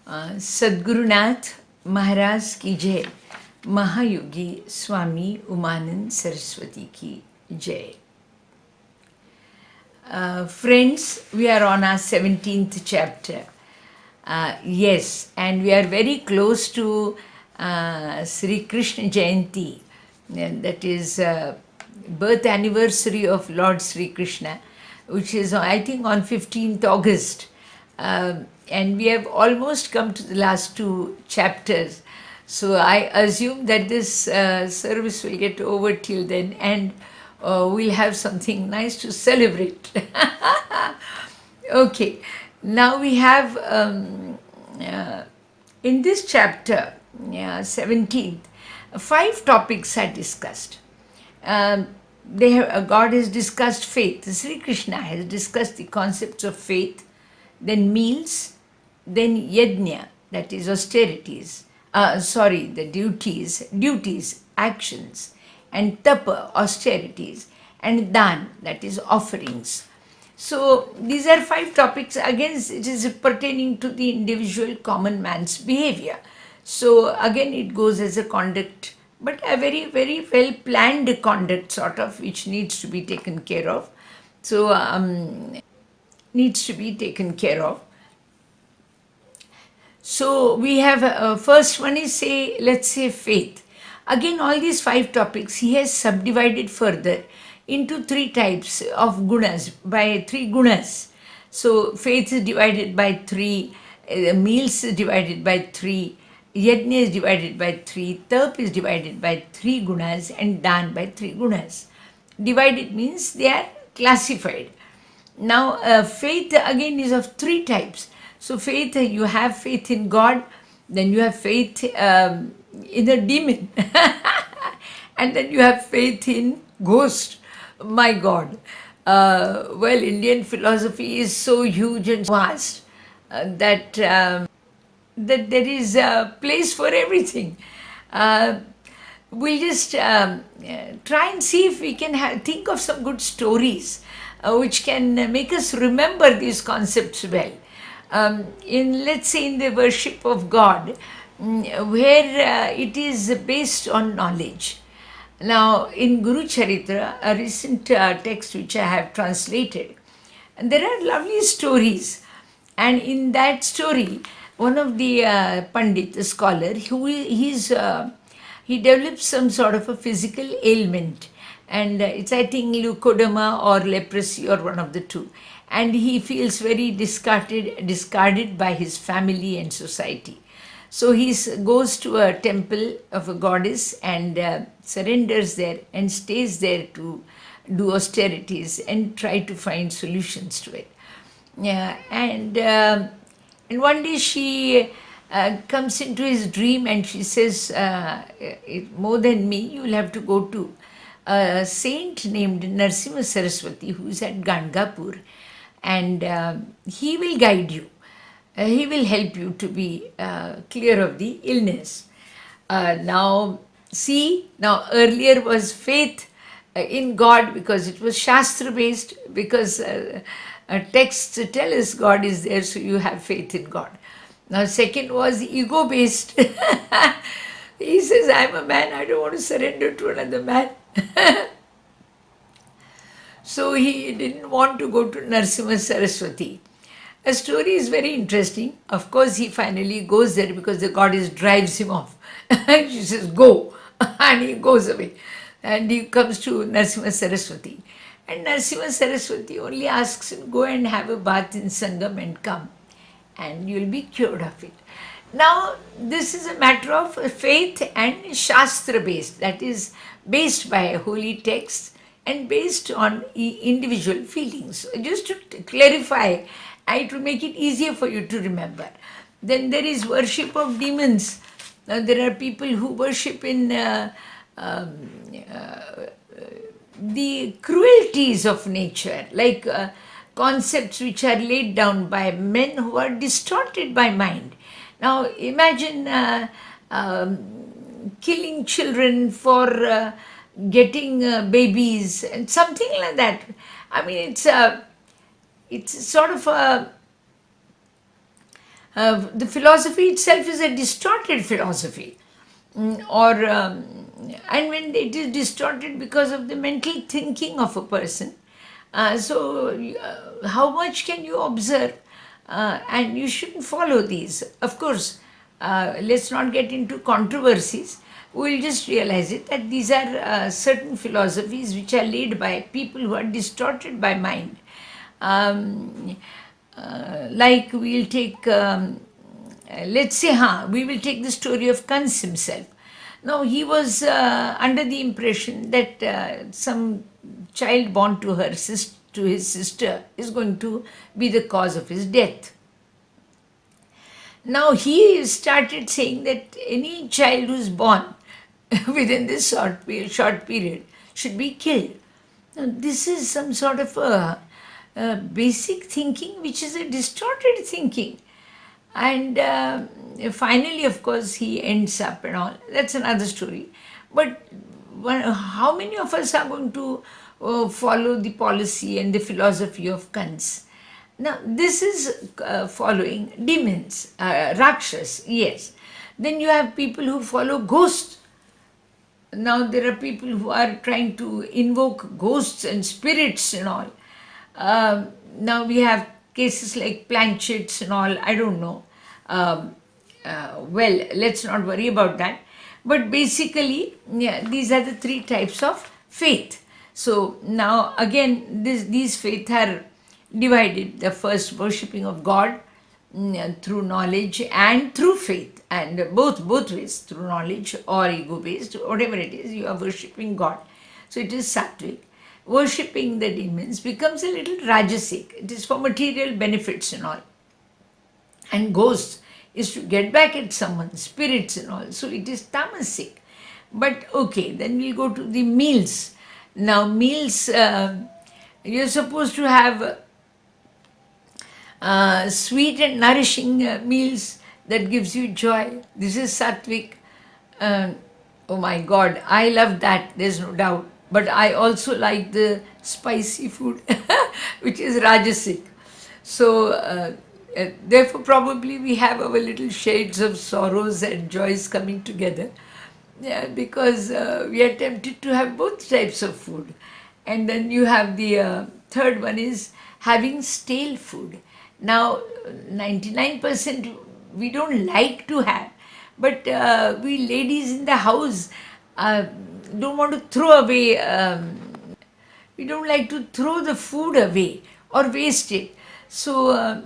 सद्गुरुनाथ महाराज की जय. महायोगी स्वामी उमानंद सरस्वती की jai. Friends, we are on our 17th chapter. Yes, and we are very close to Sri Krishna Jayanti, and that is birth anniversary of Lord Sri Krishna, which is I think on 15th August. And we have almost come to the last two chapters. So I assume that this service will get over till then, and we'll have something nice to celebrate. Okay, now we have in this chapter 17th, 5 topics are discussed. God has discussed faith. Sri Krishna has discussed the concepts of faith, then meals, then yajna, that is austerities, the duties, actions, and tapa, austerities, and dan, that is offerings. So these are 5 topics. Again, it is pertaining to the individual common man's behavior. So again, it goes as a conduct, but a very, very well planned conduct sort of, which needs to be taken care of. So needs to be taken care of. So we have first one is let's say faith. Again, all these 5 topics he has subdivided further into 3 types of gunas, by 3 gunas. So faith is divided by 3, meals is divided by 3, yajna is divided by 3, tap is divided by 3 gunas, and dan by 3 gunas. Divided means they are classified. Now faith again is of 3 types. So faith, you have faith in God, then you have faith in a demon, and then you have faith in ghost. My God. Well, Indian philosophy is so huge and vast that there is a place for everything. We'll just try and see if we can think of some good stories which can make us remember these concepts well. Let's say in the worship of God, where it is based on knowledge. Now, in Guru Charitra, a recent text which I have translated, and there are lovely stories. And in that story, one of the Pandit, the scholar, he develops some sort of a physical ailment. And it's, I think, leukodema or leprosy or one of the two. And he feels very discarded by his family and society. So he goes to a temple of a goddess and surrenders there and stays there to do austerities and try to find solutions to it. Yeah, and one day she comes into his dream and she says, more than me, you will have to go to a saint named Narsimha Saraswati who is at Gangapur, and he will guide you. He will help you to be clear of the illness. Now earlier was faith in God because it was Shastra based, because texts tell us God is there, so you have faith in God. Now second was ego based. He says, I'm a man, I don't want to surrender to another man. So he didn't want to go to Narsimha Saraswati. The story is very interesting. Of course, he finally goes there because the goddess drives him off. She says, go. And he goes away. And he comes to Narsimha Saraswati. And Narsimha Saraswati only asks him, go and have a bath in Sangam and come. And you'll be cured of it. Now, this is a matter of faith and Shastra based. That is based by holy texts and based on individual feelings. Just to clarify, it will make it easier for you to remember. Then there is worship of demons. Now there are people who worship in the cruelties of nature, like concepts which are laid down by men who are distorted by mind. Now imagine killing children for getting babies and something like that. I mean, it's sort of a The philosophy itself is a distorted philosophy. And when it is distorted because of the mental thinking of a person, how much can you observe? And you shouldn't follow these. Of course, let's not get into controversies. We'll just realize it that these are certain philosophies which are laid by people who are distorted by mind. Um, like we'll take, let's say, we will take the story of Kans himself. Now, he was under the impression that some child born to to his sister is going to be the cause of his death. Now, he started saying that any child who's born within this short period should be killed. Now, this is some sort of a basic thinking which is a distorted thinking. And finally, of course, he ends up and all. That's another story. But how many of us are going to follow the policy and the philosophy of Kans? Now, this is following demons, Rakshas, yes. Then you have people who follow ghosts. Now, there are people who are trying to invoke ghosts and spirits and all. Now, we have cases like planchets and all, I don't know. Well, let's not worry about that. But basically, yeah, these are the three types of faith. So now again, these faith are divided. The first, worshipping of God through knowledge and through faith, and both ways, through knowledge or ego based, whatever it is, you are worshipping God. So it is sattvic. Worshipping the demons becomes a little rajasic. It is for material benefits and all. And ghosts is to get back at someone, spirits and all. So it is tamasic. But okay, then we'll go to the meals. Now, meals, you're supposed to have sweet and nourishing meals that gives you joy. This is sattvic. Oh my God, I love that, there's no doubt. But I also like the spicy food, which is rajasic. So, therefore, probably we have our little shades of sorrows and joys coming together. Yeah, because we are tempted to have both types of food. And then you have the third one is having stale food. Now, 99% we don't like to have, but we ladies in the house don't want to throw away, we don't like to throw the food away or waste it. So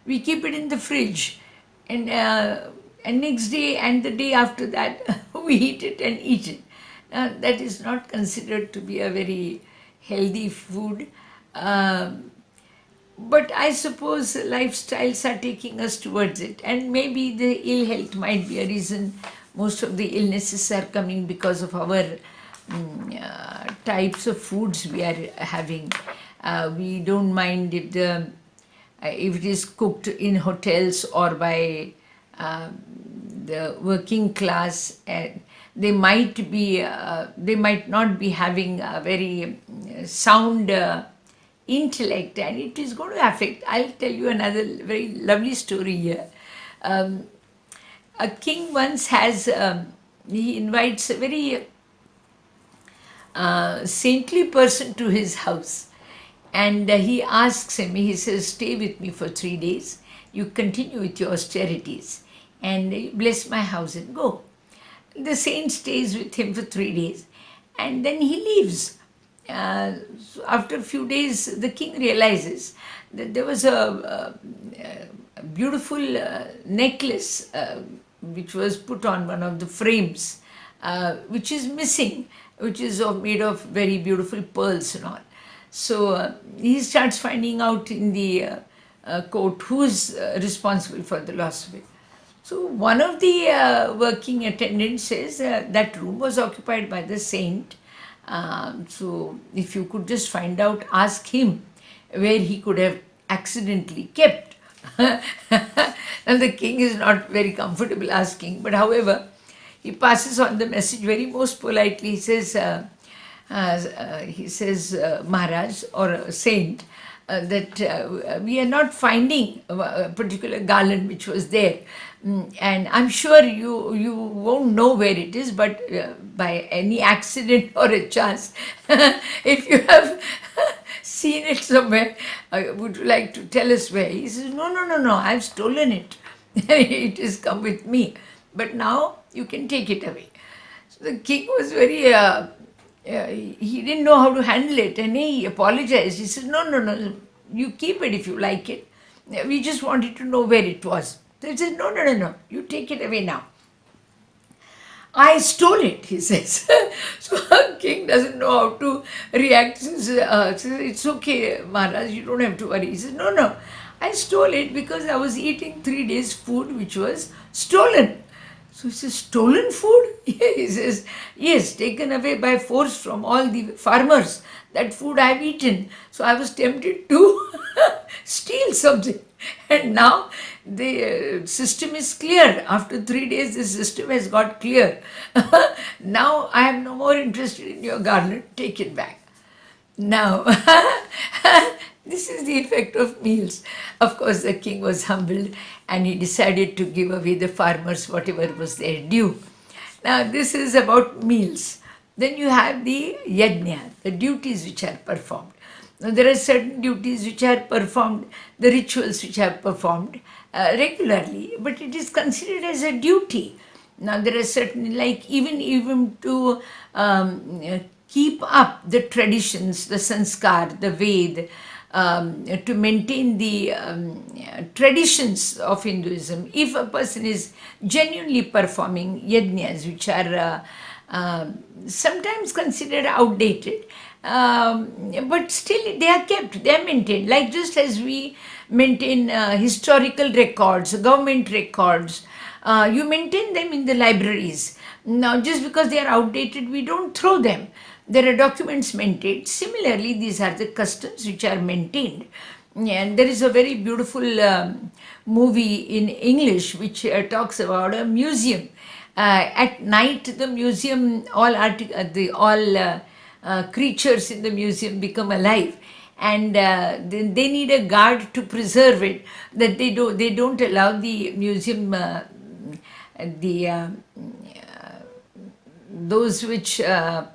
we keep it in the fridge, and next day and the day after that we heat it and eat it. That is not considered to be a very healthy food. But I suppose lifestyles are taking us towards it, and maybe the ill health might be a reason. Most of the illnesses are coming because of our types of foods we are having. We don't mind if it is cooked in hotels or by the working class. They might not be having a very sound intellect, and it is going to affect. I'll tell you another very lovely story here. A king once he invites a very saintly person to his house, and he asks him, he says, stay with me for 3 days, you continue with your austerities, and bless my house and go. The saint stays with him for 3 days, and then he leaves. So after a few days, the king realizes that there was a beautiful necklace which was put on one of the frames, which is missing, which is made of very beautiful pearls and all. So he starts finding out in the court who is responsible for the loss of it. So one of the working attendants says that room was occupied by the saint. So if you could just find out, ask him where he could have accidentally kept. And the king is not very comfortable asking, but however, he passes on the message very most politely. He says, Maharaj or Saint, that we are not finding a particular garland which was there. And I'm sure you won't know where it is, but by any accident or a chance, if you have seen it somewhere, would you like to tell us where? He says, no, no, no, no, I've stolen it. It has come with me. But now you can take it away. So the king was very, he didn't know how to handle it, and he apologized. He said, no, no, no, you keep it if you like it. We just wanted to know where it was. So he said, no, no, no, no, you take it away now. I stole it, he says. So a king doesn't know how to react. Says, it's okay, Maharaj, you don't have to worry. He says, no, no, I stole it because I was eating 3 days' food which was stolen. So he says, stolen food? He says, yes, taken away by force from all the farmers. That food I've eaten. So I was tempted to steal something. And now the system is clear. After 3 days, the system has got clear. Now I am no more interested in your garland. Take it back. Now, this is the effect of meals. Of course, the king was humbled and he decided to give away the farmers whatever was their due. Now, this is about meals. Then you have the yajna, the duties which are performed. Now, there are certain duties which are performed, the rituals which are performed regularly, but it is considered as a duty. Now, there are certain, like even to keep up the traditions, the sanskar, the Ved, to maintain the traditions of Hinduism. If a person is genuinely performing yajnas, which are sometimes considered outdated, but still they are kept, they are maintained. Like just as we maintain historical records, government records, you maintain them in the libraries. Now, just because they are outdated, we don't throw them. There are documents maintained. Similarly, these are the customs which are maintained. And there is a very beautiful movie in English which talks about a museum. At night, the museum, all creatures in the museum become alive, and then they need a guard to preserve it. That they don't allow the museum, those which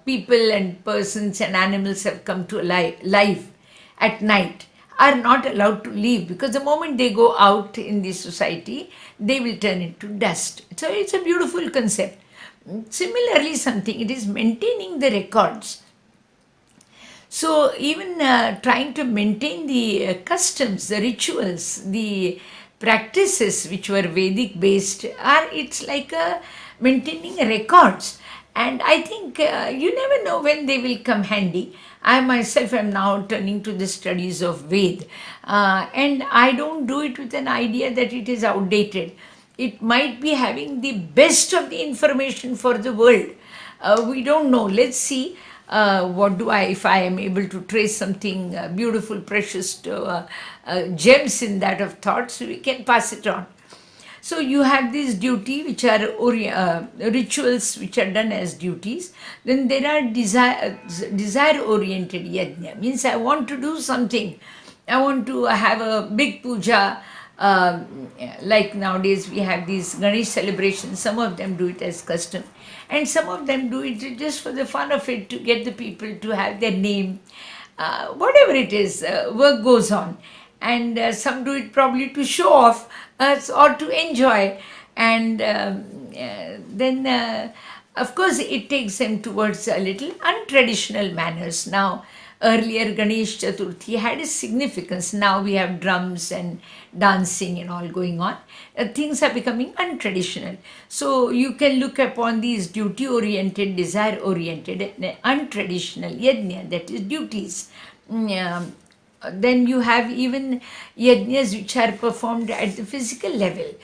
people and persons and animals have come to life at night are not allowed to leave, because the moment they go out in the society, they will turn into dust. So it's a beautiful concept. Similarly, it is maintaining the records. So even trying to maintain the customs, the rituals, the practices which were Vedic based, it's like maintaining records. And I think you never know when they will come handy. I myself am now turning to the studies of Ved, and I don't do it with an idea that it is outdated. It might be having the best of the information for the world. We don't know. Let's see. If I am able to trace something beautiful, precious gems in that of thoughts, we can pass it on. So you have this duty, which are rituals which are done as duties. Then there are desire-oriented yajna. Means I want to do something. I want to have a big puja. Like nowadays we have these Ganesh celebrations. Some of them do it as custom. And some of them do it just for the fun of it, to get the people to have their name. Whatever it is, work goes on. And some do it probably to show off or to enjoy. And then, of course, it takes them towards a little untraditional manners. Now, earlier Ganesh Chaturthi had a significance. Now we have drums and dancing and all going on. Things are becoming untraditional. So you can look upon these duty-oriented, desire-oriented, and untraditional yajna, that is duties. Then you have even yajnas which are performed at the physical level.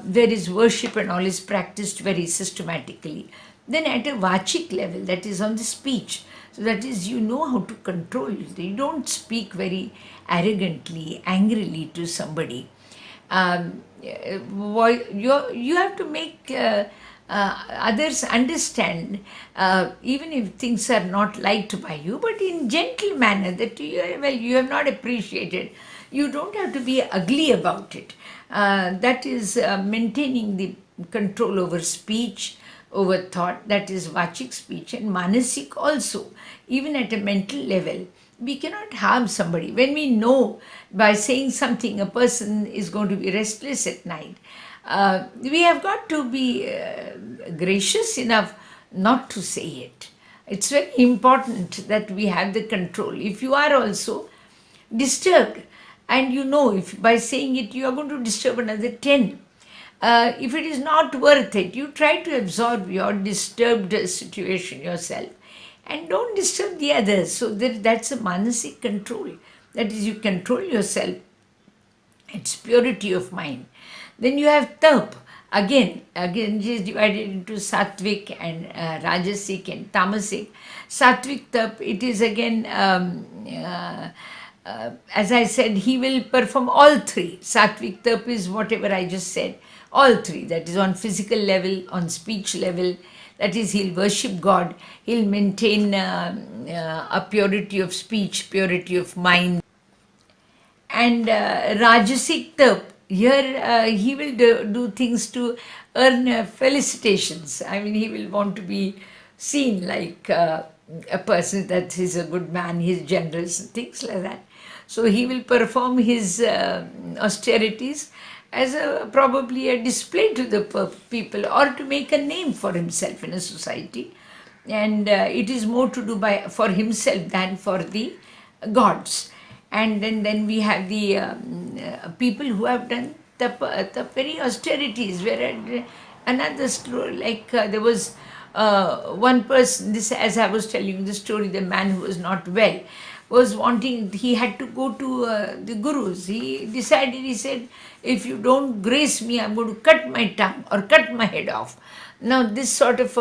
There is worship and all is practiced very systematically. Then at a vachik level, that is on the speech. So that is, you know how to control it. You don't speak very arrogantly, angrily to somebody. You have to make others understand, even if things are not liked by you, but in gentle manner that you have not appreciated. You don't have to be ugly about it. That is maintaining the control over speech, over thought. That is vachik speech, and manasik also, even at a mental level. We cannot harm somebody. When we know by saying something a person is going to be restless at night, we have got to be gracious enough not to say it. It's very important that we have the control. If you are also disturbed, and you know if by saying it you are going to disturb another 10, if it is not worth it, you try to absorb your disturbed situation yourself and don't disturb the others. So that's a manasic control. That is, you control yourself. It's purity of mind. Then you have tap. Again, it is divided into sattvic and rajasic and tamasic. Sattvic tap, it is again, as I said, he will perform all three. Sattvic tap is whatever I just said, all three. That is on physical level, on speech level. That is, he'll worship God. He'll maintain a purity of speech, purity of mind. And Rajasic Tap, here he will do things to earn felicitations. I mean, he will want to be seen like a person that he's a good man, he's generous, and things like that. So he will perform his austerities as probably a display to the people, or to make a name for himself in a society. And it is more to do for himself than for the gods. And then we have the people who have done the very austerities. Where another story, like there was one person, this, as I was telling you the story, the man who was not well was wanting, he had to go to the gurus. He decided, he said, if you don't grace me, I'm going to cut my tongue or cut my head off. Now this sort of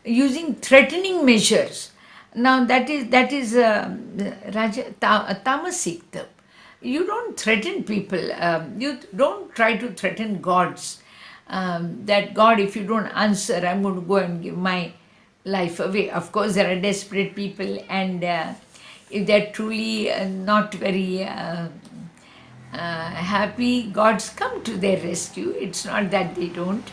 using threatening measures. Now that is tamasic tap. You don't threaten people. You don't try to threaten gods. That God, if you don't answer, I'm going to go and give my life away. Of course, there are desperate people, and if they're truly not very happy, gods come to their rescue. It's not that they don't.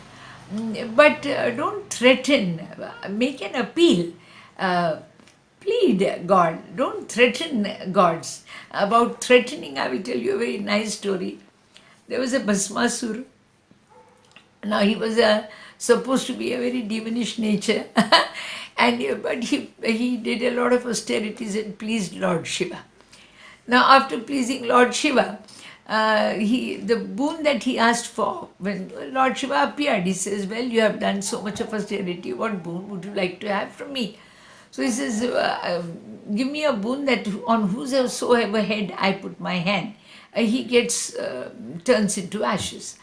But don't threaten. Make an appeal. Plead God. Don't threaten gods. About threatening, I will tell you a very nice story. There was a Bhasmasur. Now he was supposed to be a very demonish nature, but he did a lot of austerities and pleased Lord Shiva. Now after pleasing Lord Shiva, the boon that he asked for, when Lord Shiva appeared, he says, well, you have done so much of austerity, what boon would you like to have from me? So he says, give me a boon that on whosoever head I put my hand, he turns into ashes.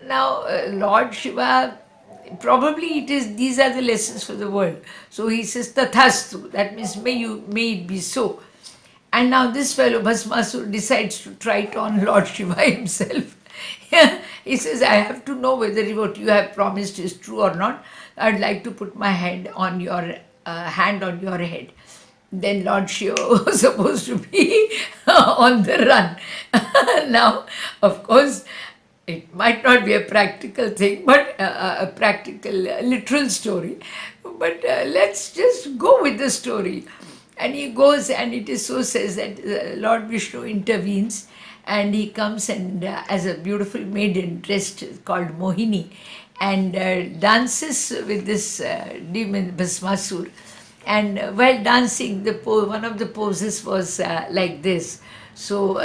Now, Lord Shiva, probably these are the lessons for the world. So he says, Tathastu, that means may it be so. And now this fellow, Bhasmasur, decides to try it on Lord Shiva himself. He says, I have to know whether what you have promised is true or not. I'd like to put my hand on your head. Then Lord Shiva was supposed to be on the run. Now, of course, it might not be a practical thing, but a practical, literal story. But let's just go with the story. And he goes, and it is so says that Lord Vishnu intervenes, and he comes and as a beautiful maiden dressed called Mohini, and dances with this demon Bhasmasur. And while dancing, one of the poses was like this. So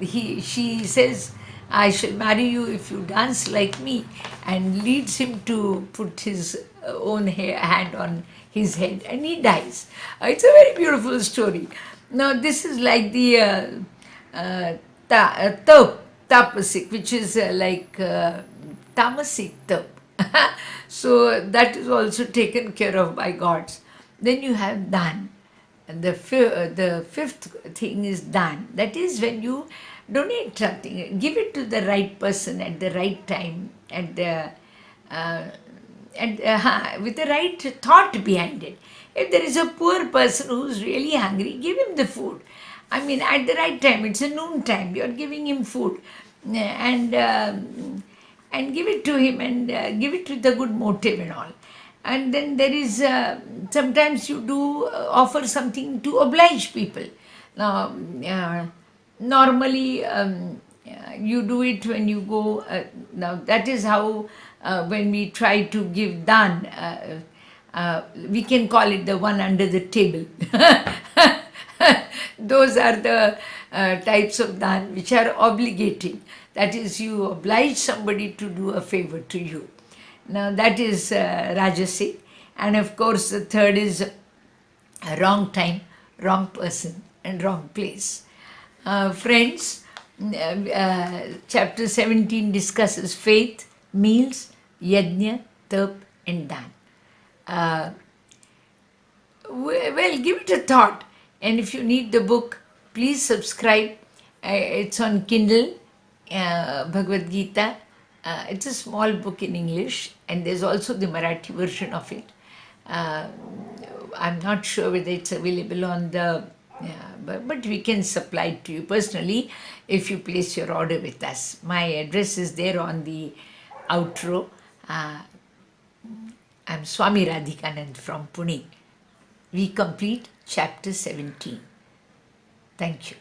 she says, I shall marry you if you dance like me, and leads him to put his own hand on his head, and he dies. It's a very beautiful story. Now this is like the tapasik, which is like tamasic tap. So that is also taken care of by gods. Then you have dan. the fifth thing is dan. That is when you donate something, give it to the right person at the right time, at the uh, with the right thought behind it. If there is a poor person who's really hungry, give him the food. I mean, at the right time. It's a noon time. You're giving him food, and give it to him, and give it with a good motive and all. And then there is sometimes you do offer something to oblige people. Now, normally you do it when you go. Now that is how when we try to give dan. We can call it the one under the table. Those are the types of dan which are obligating. That is, you oblige somebody to do a favor to you. Now that is Rajasic. And of course, the third is wrong time, wrong person, and wrong place. Friends, chapter 17 discusses faith, meals, yajna, tarp, and dan. Well, give it a thought. And if you need the book, please subscribe. It's on Kindle, Bhagavad Gita. It's a small book in English, and there's also the Marathi version of it. I'm not sure whether it's available on the, but we can supply it to you personally if you place your order with us. My address is there on the outro. I'm Swami Radhikanand from Pune. We complete chapter 17. Thank you.